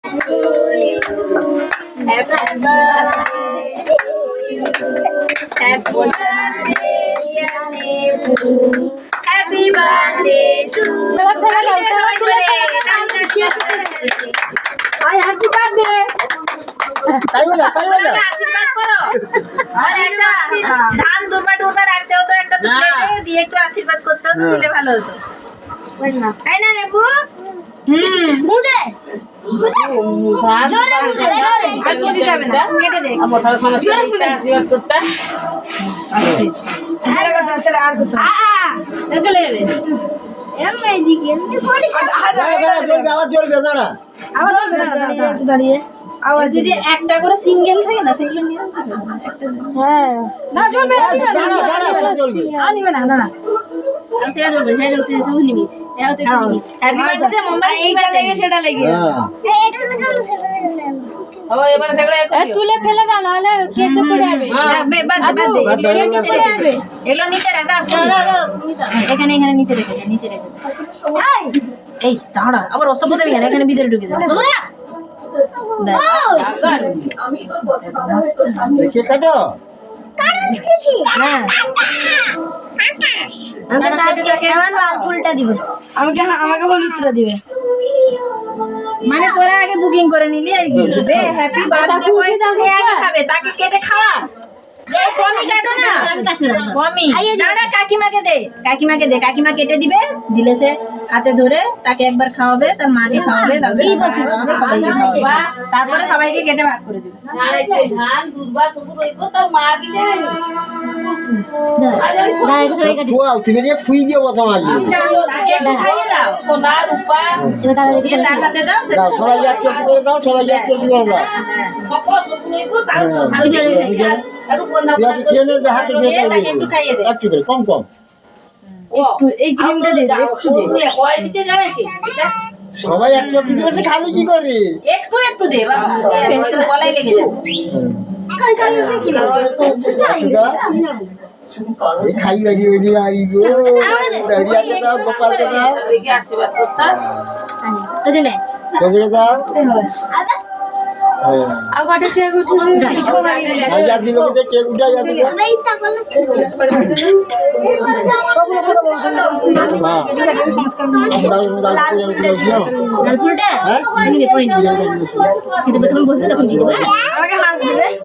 Happy birthday to আশীর্বাদ করো। আর একটা ধান দুর্বা টুর্বা রাখতে হতো, একটা প্লেটে দিয়ে একটু আশীর্বাদ করতে হতো, দিলে ভালো হতো। তাই না রেবু? মুদে জোরে মুদে জোরে কেটে যাবে না, কেটে দে আমার তার সঙ্গে আশীর্বাদ করতে আরে কথা সেটা আর কথা চলে যাবে এমনি দিকে এমনি পড়ি আওয়াজ জ্বলবে দাঁড়া আওয়াজ জ্বলবে দাঁড়িয়ে আওয়াজ যে একটা করে সিঙ্গেল থাকে না সেগুলো নিয়ে একটা হ্যাঁ না জ্বলবে দাঁড়া দাঁড়া জ্বলবে আনিবে না না আর সেটা জ্বলবে সেটা জ্বলতে সব নিমিস এটা হচ্ছে নিমিস হ্যাপি বার্থডে মোমবাতি এইটা লেগে সেটা লেগে এটা লাগানো সেটা ও এবারে সেগুলো তুলে ফেলে দাও নাহলে কেটে পড়ে যাবে বাদ নিচে রেখে যাবে এগুলো নিচে রাখ এখানে এখানে নিচে রেখে এই দাঁড়া আবার অসভ্য দেবে এখানে ভিতরে ঢুকে যাবে আমি করব দেখে কাটো কাটছি হ্যাঁ আমাকে লাল ফুলটা দিবে আমাকে হলুদটা দিবে মানে তোরা আগে বুকিং করে নিলি আর কি বে হ্যাপি বার্থডে কইতাছে আগে খাবে তাকে কেটে খাওয়া এই কমি কাটো না কমি দাঁড়া কাকিমাকে দে কাকিমা কেটে দিবে দিলে সে হাতে ধরে তাকে একবার খাওয়াবে তার মাকে খাওয়াবে তারপরে সবাইকে কেটে ভাগ করে দিবে ধান দুধবা শুধু রইব তার মা কি দেবে খুই দিয়ে প্রথম আগে খাইয়ে দাও সোনা রূপা লাগাতে দাও সবাইকে এক চটি করে দাও সবাইকে এক চটি করে দাও সকল শুধু রইব একটু করে কম কম একটু এই ক্রিমটা দে একটু দে হয় নিচে যাবে কি এটা সবাই একটু একটু দিলে খাবে কি করে একটু একটু দে বাবা হয়তো গলায় লেগে যাবে কাল কাল কি লাগবে এই খাই লাগি ওই আইগো ডাইরিয়াকে দাও গোপালকে দাও দেখি আশীর্বাদ করতা তো দিলে কজে দাও আগাটা কে উঠে আইয়া দিল কে কে উঠা যাবে ভাই তা বলে ছিল সব লোক তো বলছেন না এটা সংস্কার লাল ফুলটা হ্যাঁ আমি পরে নিব কিন্তু প্রথমে বসবে তখন দিয়ে দেব আমাকে হাস দিবে